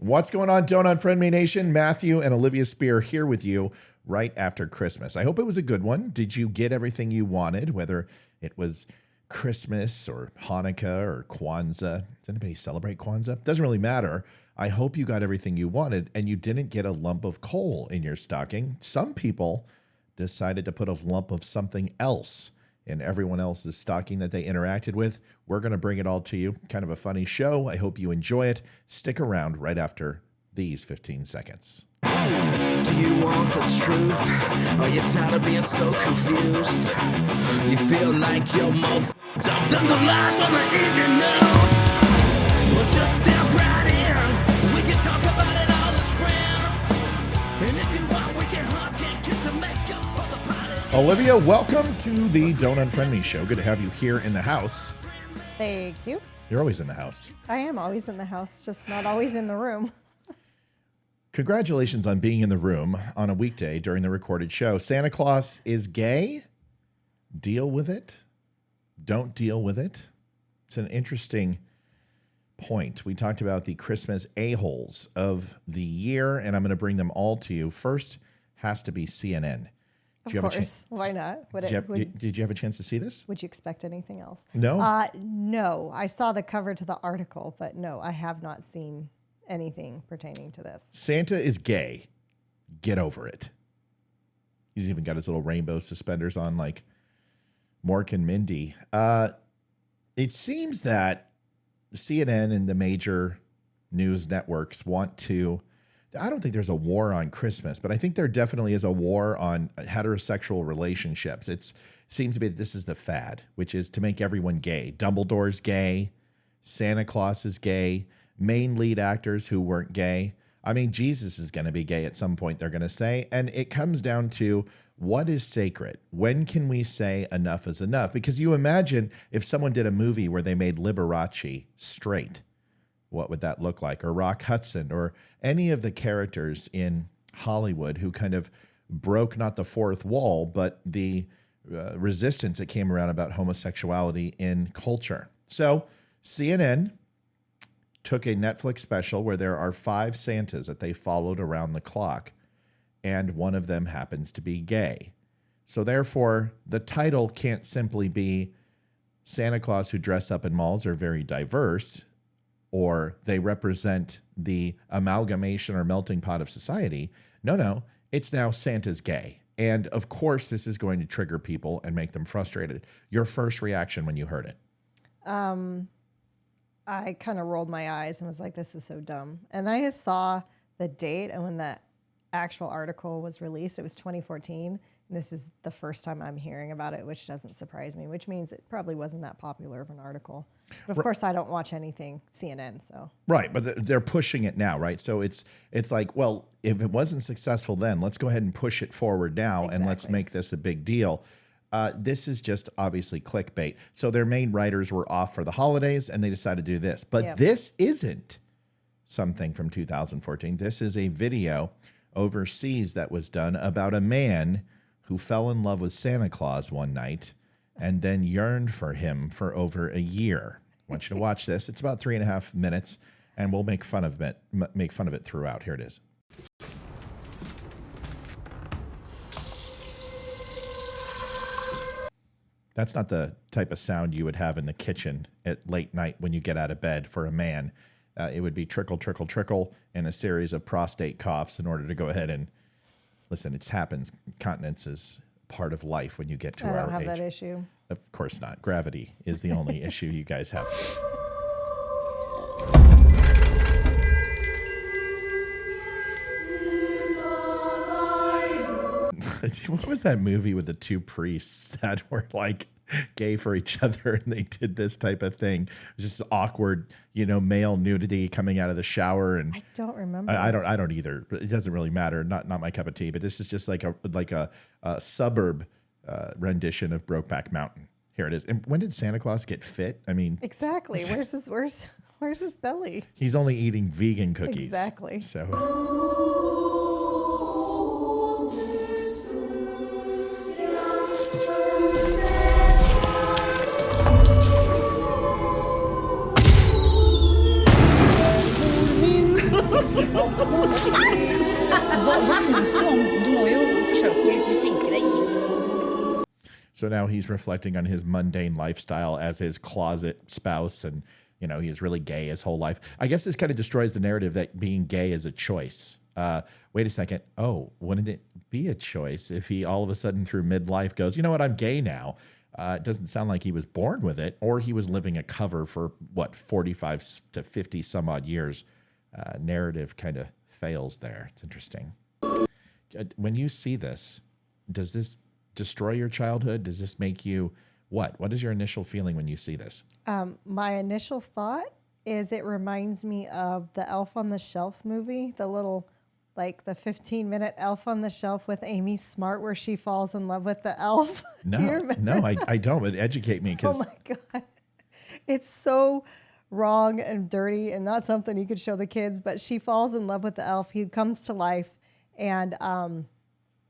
What's going on, Don't Unfriend Me Nation? Matthew and Olivia Spear here with you right after Christmas. I hope it was a good one. Did you get everything you wanted, whether it was Christmas or Hanukkah or Kwanzaa? Does anybody celebrate Kwanzaa? Doesn't really matter. I hope you got everything you wanted and you didn't get a lump of coal in your stocking. Some people decided to put a lump of something else in everyone else's stocking that they interacted with. We're going to bring it all to you. Kind of a funny show. I hope you enjoy it. Stick around right after these 15 seconds. Do you want the truth? Are you tired of being so confused? You feel like you're more f***ed up than the lies on the evening news? Well, just step right in. We can talk about it all as friends. And if you want, we can hug and kiss and make up for the party. Olivia, welcome to the Don't Unfriend Me Show. Good to have you here in the house. Thank you. You're always in the house. I am always in the house, just not always in the room. Congratulations on being in the room on a weekday during the recorded show. Santa Claus is gay. Deal with it. Don't deal with it. It's an interesting point. We talked about the Christmas a-holes of the year, and I'm going to bring them all to you. First has to be CNN. Of course. Why not? Did you have a chance to see this? Would you expect anything else? No? No. I saw the cover to the article, but no, I have not seen anything pertaining to this. Santa is gay. Get over it. He's even got his little rainbow suspenders on like Mork and Mindy. It seems that CNN and the major news networks want to, I don't think there's a war on Christmas, but I think there definitely is a war on heterosexual relationships. It seems to be that this is the fad, which is to make everyone gay. Dumbledore's gay. Santa Claus is gay. Main lead actors who weren't gay. I mean, Jesus is going to be gay at some point, they're going to say. And it comes down to what is sacred? When can we say enough is enough? Because you imagine if someone did a movie where they made Liberace straight, what would that look like? Or Rock Hudson or any of the characters in Hollywood who kind of broke not the fourth wall, but the resistance that came around about homosexuality in culture. So CNN took a Netflix special where there are 5 Santas that they followed around the clock, and one of them happens to be gay. So therefore, the title can't simply be Santa Claus who dress up in malls are very diverse, or they represent the amalgamation or melting pot of society. No, it's now Santa's gay. And of course, this is going to trigger people and make them frustrated. Your first reaction when you heard it? I kind of rolled my eyes and was like, this is so dumb. And I just saw the date, and when the actual article was released, it was 2014. And this is the first time I'm hearing about it, which doesn't surprise me, which means it probably wasn't that popular of an article. But of course, I don't watch anything CNN, so. Right, but they're pushing it now, right? So it's like, well, if it wasn't successful then, let's go ahead and push it forward now, exactly. And let's make this a big deal. This is just obviously clickbait. So their main writers were off for the holidays, and they decided to do this. But This isn't something from 2014. This is a video overseas that was done about a man who fell in love with Santa Claus one night and then yearned for him for over a year. I want you to watch this. It's about 3.5 minutes, and we'll make fun of it throughout. Here it is. That's not the type of sound you would have in the kitchen at late night when you get out of bed for a man. It would be trickle, trickle, trickle, and a series of prostate coughs in order to go ahead and listen. It happens. Continence is part of life when you get to our age. I don't have that issue. Of course not. Gravity is the only issue you guys have. What was that movie with the 2 priests that were like gay for each other and they did this type of thing? It was just awkward, male nudity coming out of the shower. And I don't remember. I don't either, but it doesn't really matter. Not my cup of tea, but this is just like a suburb rendition of Brokeback Mountain. Here it is. And when did Santa Claus get fit? I mean, exactly. Where's his belly? He's only eating vegan cookies. Exactly. So Vad syns du om? Du må ju försöka liksom tänka dig in. So now he's reflecting on his mundane lifestyle as his closet spouse, and you know, he is really gay his whole life. I guess this kind of destroys the narrative that being gay is a choice. Wait a second. Oh, wouldn't it be a choice if he all of a sudden through midlife goes, you know what, I'm gay now? It doesn't sound like he was born with it, or he was living a cover for what, 45 to 50 some odd years. Narrative kind of fails there. It's interesting. When you see this, does this destroy your childhood? Does this make you what? What is your initial feeling when you see this? My initial thought is it reminds me of the Elf on the Shelf movie, the little, like the 15-minute Elf on the Shelf with Amy Smart, where she falls in love with the elf. No, I don't. But educate me, because oh my God, it's so wrong and dirty and not something you could show the kids. But she falls in love with the elf. He comes to life, and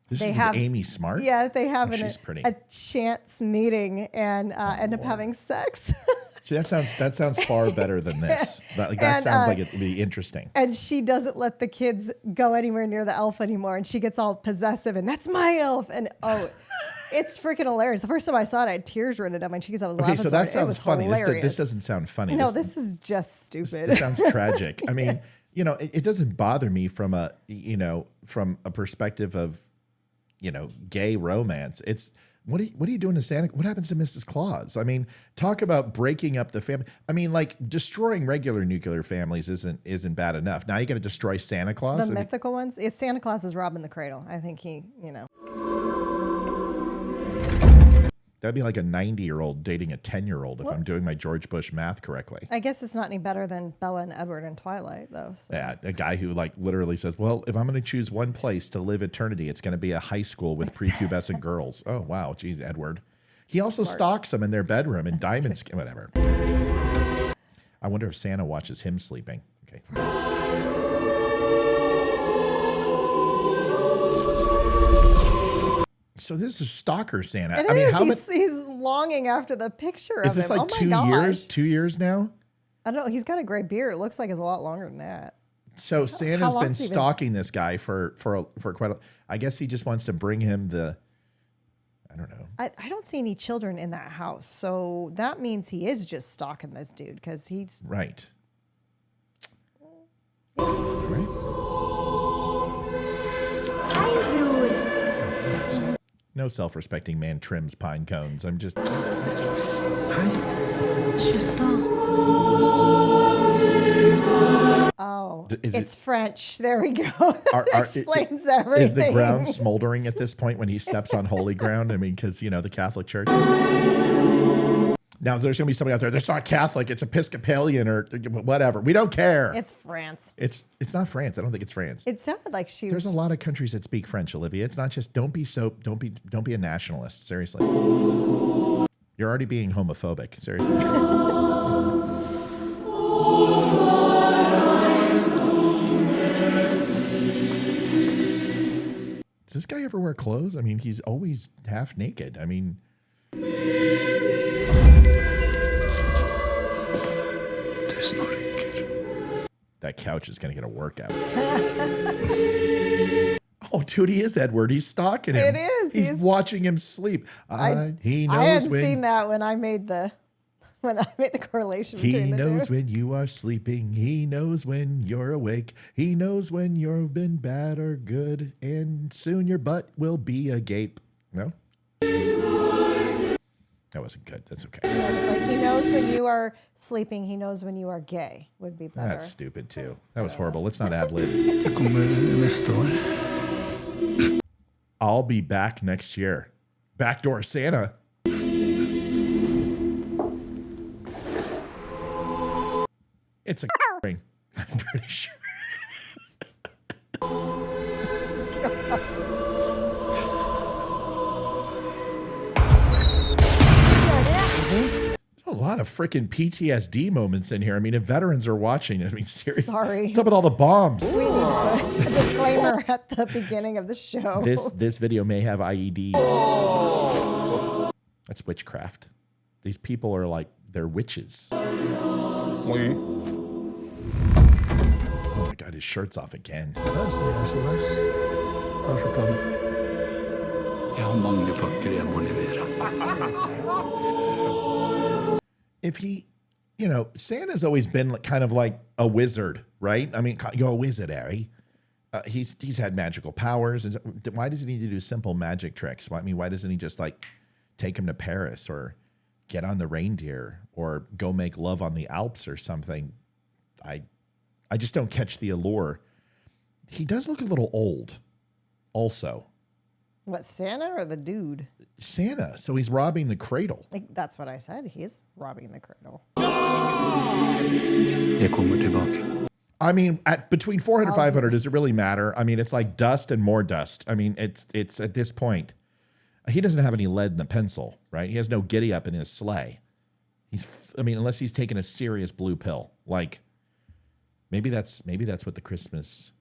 this they is have with Amy Smart. Yeah, they have she's pretty. a chance meeting and end up having sex. See, that sounds far better than this. That sounds like it would be interesting. And she doesn't let the kids go anywhere near the elf anymore, and she gets all possessive, and that's my elf. And it's freaking hilarious. The first time I saw it, I had tears running down my cheeks. I was laughing. Okay, so that so hard. sounds funny. Hilarious. This doesn't sound funny. No, this is just stupid. This sounds tragic. I mean, you know, it doesn't bother me from a perspective of, you know, gay romance. It's what are you doing to Santa? What happens to Mrs. Claus? I mean, talk about breaking up the family. I mean, like destroying regular nuclear families isn't bad enough. Now you're going to destroy Santa Claus? The mythical ones? Yeah, Santa Claus is robbing the cradle. I think he, you know. That'd be like a 90-year-old dating a 10-year-old if I'm doing my George Bush math correctly. I guess it's not any better than Bella and Edward in Twilight, though. So. Yeah, a guy who like literally says, well, if I'm going to choose one place to live eternity, it's going to be a high school with prepubescent girls. Oh, wow. Geez, Edward. He also stalks them in their bedroom in diamond skin, whatever. I wonder if Santa watches him sleeping. Okay. So this is stalker Santa. It I mean, is. He's longing after the picture of him. Is this like oh 2 years? 2 years now? I don't know. He's got a gray beard. It looks like it's a lot longer than that. So Santa's been stalking this guy for quite a. I guess he just wants to bring him the. I don't know. I don't see any children in that house, so that means he is just stalking this dude because he's right. Right. No self-respecting man trims pine cones. I'm just. Oh, it's French. There we go. That explains everything. Is the ground smoldering at this point when he steps on holy ground? I mean, because, you know, the Catholic Church. Now, there's going to be somebody out there. That's not Catholic. It's Episcopalian or whatever. We don't care. It's France. It's not France. I don't think it's France. It sounded like she. There's a lot of countries that speak French, Olivia. It's not just don't be a nationalist. Seriously, you're already being homophobic. Seriously. Does this guy ever wear clothes? I mean, he's always half naked. I mean. That couch is going to get a workout. Oh, dude, he is Edward. He's stalking him. It is. He's watching him sleep. He knows I hadn't seen that when I made the correlation between the two. He knows when you are sleeping. He knows when you're awake. He knows when you've been bad or good. And soon your butt will be agape. No? That wasn't good. That's okay. Yeah, it's like he knows when you are sleeping. He knows when you are gay. Would be better. That's stupid too. That was horrible. Let's not ad-lib. I'll be back next year. Backdoor Santa. It's a ring. I'm pretty sure. A lot of freaking PTSD moments in here. I mean, if veterans are watching, I mean, seriously. Sorry. What's up with all the bombs? We need to put a disclaimer at the beginning of the show. This video may have IEDs. That's witchcraft. These people are like, they're witches. Oh my my God, his shirt's off again. Der sier jeg så verst. Tar skjorta av. Jeg har mange pakker jeg må levere. If he, you know, Santa's always been kind of like a wizard, right? I mean, you're a wizard, Harry. He's had magical powers. Why does he need to do simple magic tricks? I mean, why doesn't he just like take him to Paris or get on the reindeer or go make love on the Alps or something? I just don't catch the allure. He does look a little old also. What, Santa or the dude? Santa. So he's robbing the cradle. Like, that's what I said. He is robbing the cradle. Jeg kommer tilbake. I mean, at between 400 and 500, does it really matter? I mean, it's like dust and more dust. I mean, it's at this point, he doesn't have any lead in the pencil, right? He has no giddy up in his sleigh. Unless he's taken a serious blue pill. Like, maybe that's what the Christmas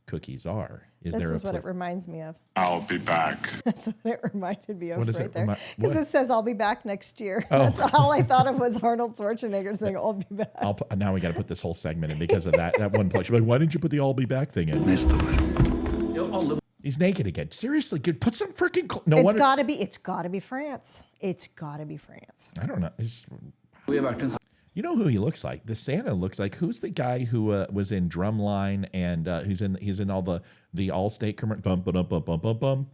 cookies are. This is what it reminds me of. I'll be back. That's what it reminded me of What is right it there. what? Because it says, I'll be back next year. Oh. That's all I thought of was Arnold Schwarzenegger saying, I'll be back. Now we got to put this whole segment in because of that one place. Like, why didn't you put the "I'll be back" thing in? Neste år. He's naked again. Seriously, put some freaking. It's got to be France. It's got to be France. I don't know. Vi har vært en You know who he looks like? The Santa looks like. Who's the guy who was in Drumline and he's in all the Allstate commercial? Bum bum bum bum bum bum.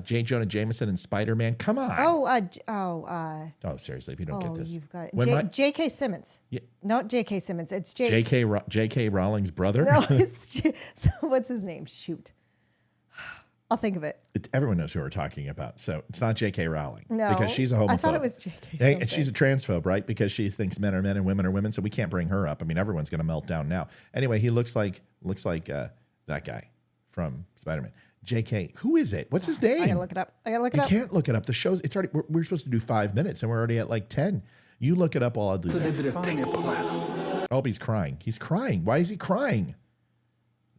J. Jonah Jameson and Spider-Man. Come on. Oh, Seriously, if you don't get this, you've got it. J.K. Simmons. Yeah. Not J.K. Simmons. It's J.K. Rowling's brother. No, it's what's his name? Shoot. I'll think of it. Everyone knows who we're talking about. So it's not J.K. Rowling. No. Because she's a homophobe. I thought it was J.K. Hey, and she's a transphobe, right? Because she thinks men are men and women are women. So we can't bring her up. I mean, everyone's going to melt down now. Anyway, he looks like that guy from Spider-Man. J.K. Who is it? What's his name? I gotta look it up. You can't look it up. The show's, it's already, we're supposed to do 5 minutes and we're already at like 10. You look it up while I'll do this. Oh, he's crying. He's crying. Why is he crying?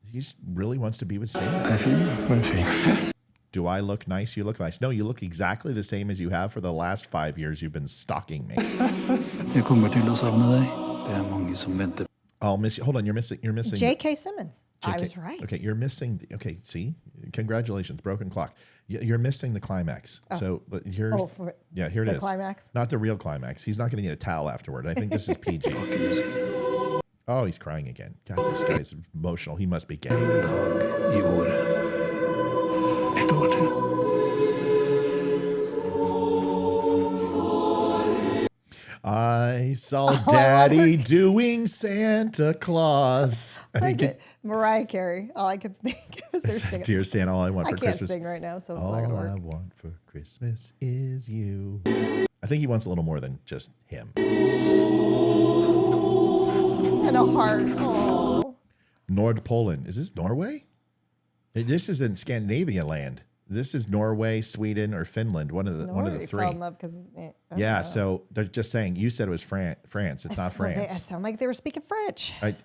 He just really wants to be with Santa. Do I look nice? You look nice. No, you look exactly the same as you have for the last 5 years you've been stalking me. Jeg kommer til å savne deg. Det er mange som venter. I'll miss you. Hold on, you're missing. J.K. Simmons. I was right. Okay, you're missing. Okay, see, congratulations, broken clock. You're missing the climax. Oh. So here's, here it is. Climax. Not the real climax. He's not going to need a towel afterward. I think this is PG. Oh, he's crying again. God, this guy's emotional. He must be gay. En dag I året. Et år til. I saw Daddy doing Santa Claus. Mariah Carey. All I could think of is her singing. Dear Santa, all I want for I can't Christmas. sing right now, so it's all not gonna work. I want for Christmas is you. I think he wants a little more than just him. And a heart. Oh. Nordpolen. Is this Norway? This is in Scandinavia land. This is Norway, Sweden, or Finland. One of the three. Fell in love because yeah. So they're just saying. You said it was France. It's not France. It sounded like they were speaking French. I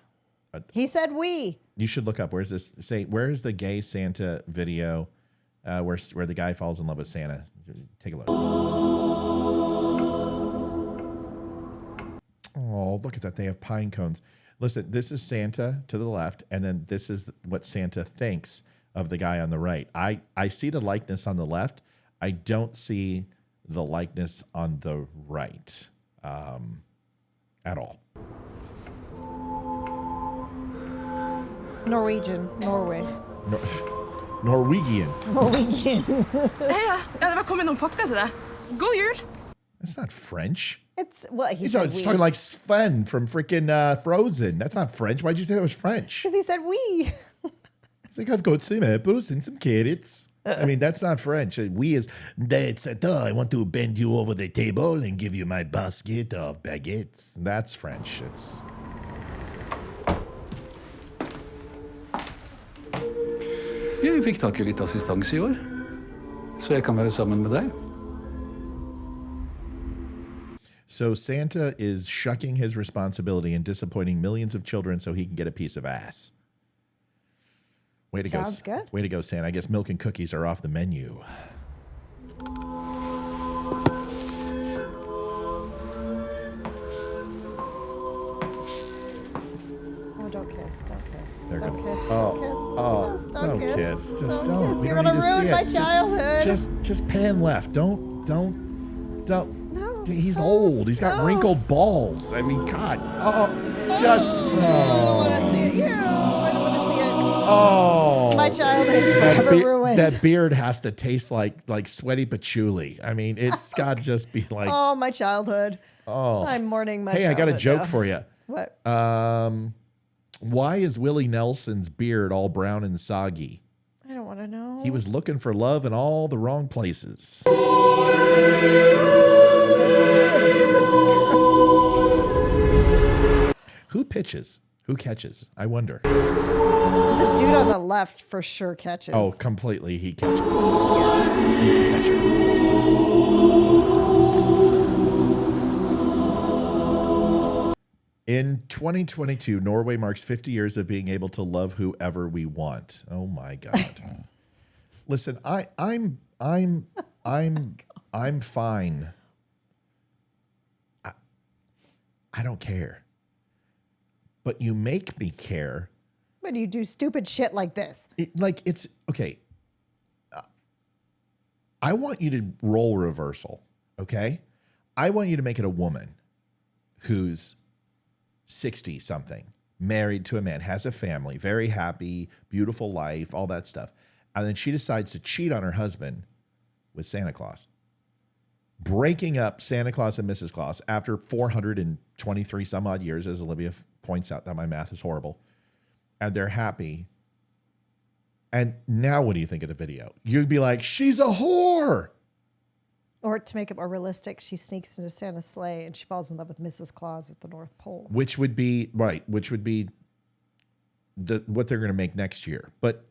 He said we. You should look up. Where's this? Where's the gay Santa video? Where the guy falls in love with Santa? Take a look. Oh, look at that. They have pine cones. Listen, this is Santa to the left, and then this is what Santa thinks of the guy on the right. I see the likeness on the left. I don't see the likeness on the right at all. Norwegian. Norway. Norwegian. Norwegian. Ja, det var kommet noen pakker til deg. God jul! That's not French. It's what he He's said. talking like Sven from freaking Frozen. That's not French. Why'd you say that was French? Because he said we. It's like, I've got some apples and some carrots. I mean, that's not French. We is, that's I want to bend you over the table and give you my basket of baguettes. That's French. It's... Vi fikk tak I litt assistanse I år, så jeg kan være sammen med deg. So Santa is shucking his responsibility and disappointing millions of children so he can get a piece of ass. Way to go. Sounds good. Way to go, Santa. I guess milk and cookies are off the menu. Oh, don't kiss. Don't kiss. There Don't you kiss. go. Don't kiss. Don't kiss. Just don't. We You're don't gonna need to see ruin my it. childhood. Just pan left. Don't. No. He's old. He's got wrinkled balls. I mean, God. Just. I don't want to see it. I don't want to see it. Oh. My childhood is forever ruined. That beard has to taste like sweaty patchouli. I mean, it's got to just be like. Oh, my childhood. Oh. I'm mourning my Hey, childhood I got a joke now. for you. What? Why is Willie Nelson's beard all brown and soggy? I don't want to know. He was looking for love in all the wrong places. Who pitches? Who catches? I wonder. The dude on the left for sure catches. Oh, completely. He catches. Yeah. He's the catcher. In 2022, Norway marks 50 years of being able to love whoever we want. Oh my God. Listen, I'm fine. I don't care. But you make me care. When you do stupid shit like this. It's okay. I want you to role reversal, okay? I want you to make it a woman who's 60 something, married to a man, has a family, very happy, beautiful life, all that stuff. And then she decides to cheat on her husband with Santa Claus, breaking up Santa Claus and Mrs. Claus after 423 some odd years, as Olivia points out that my math is horrible. And they're happy. And now what do you think of the video? You'd be like, she's a whore. Or to make it more realistic, she sneaks into Santa's sleigh and she falls in love with Mrs. Claus at the North Pole. Which would be what they're going to make next year. But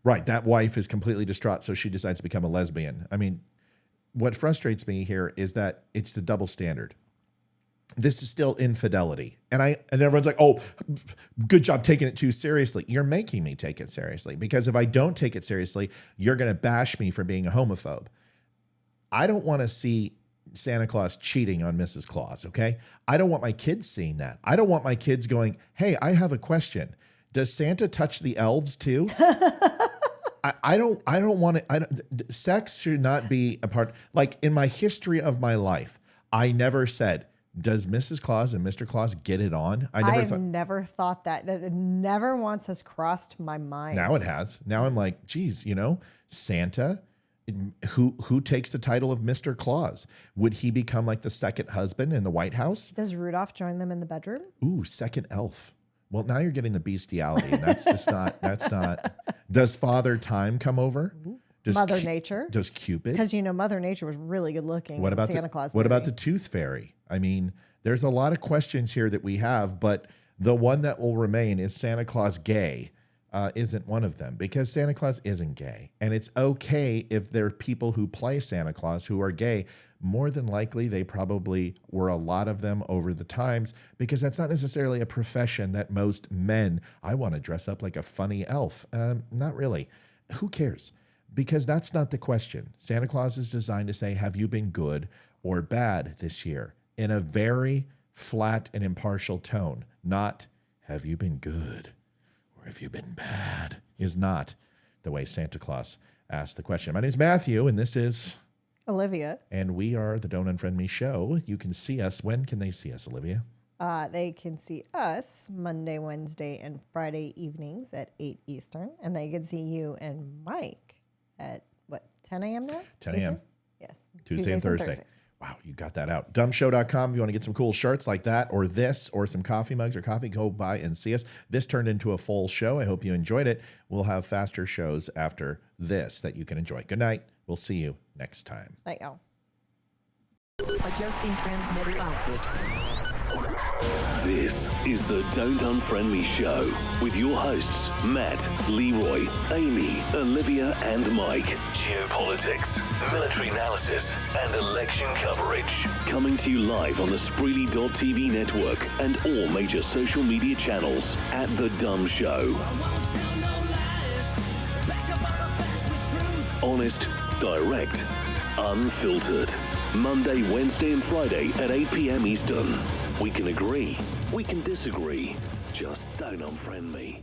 right, that wife is completely distraught, so she decides to become a lesbian. I mean, what frustrates me here is that it's the double standard. This is still infidelity. And everyone's like, oh, good job taking it too seriously. You're making me take it seriously, because if I don't take it seriously, you're going to bash me for being a homophobe. I don't want to see Santa Claus cheating on Mrs. Claus, okay? I don't want my kids seeing that. I don't want my kids going, hey, I have a question. Does Santa touch the elves too? I don't want it. Sex should not be a part. Like in my history of my life, I never said, does Mrs. Claus and Mr. Claus get it on? I never thought that. That it never once has crossed my mind. Now it has. Now I'm like, geez, Santa, who takes the title of Mr. Claus? Would he become like the second husband in the White House? Does Rudolph join them in the bedroom? Ooh, second elf. Well, now you're getting the bestiality. And that's just not. Does Father Time come over? Does Mother Nature? Does Cupid? Because Mother Nature was really good looking. What about Santa Claus? What about the Tooth Fairy? I mean, there's a lot of questions here that we have, but the one that will remain is Santa Claus gay. Isn't one of them, because Santa Claus isn't gay. And it's okay if there are people who play Santa Claus who are gay. More than likely, they probably were a lot of them over the times, because that's not necessarily a profession that most men, I want to dress up like a funny elf. Not really. Who cares? Because that's not the question. Santa Claus is designed to say, have you been good or bad this year? In a very flat and impartial tone. Not, have you been good? Have you been bad? Is not the way Santa Claus asked the question. My name is Matthew, and this is Olivia. And we are the Don't Unfriend Me Show. You can see us. When can they see us, Olivia? They can see us Monday, Wednesday, and Friday evenings at 8 Eastern. And they can see you and Mike at, 10 a.m. now? 10 a.m. Eastern? Yes. Tuesday and Thursday. Wow, you got that out. Dumbshow.com if you want to get some cool shirts like that, or this, or some coffee mugs or coffee, go by and see us. This turned into a full show. I hope you enjoyed it. We'll have faster shows after this that you can enjoy. Good night. We'll see you next time. Night, y'all. Adjusting transmitter output. This is the Don't Unfriend Me Show with your hosts, Matt, Leroy, Amy, Olivia, and Mike. Geopolitics, military analysis, and election coverage. Coming to you live on the spreely.tv network and all major social media channels at The Dumb Show. Honest, direct, unfiltered. Monday, Wednesday, and Friday at 8 p.m. Eastern. We can agree, we can disagree, Just don't unfriend me.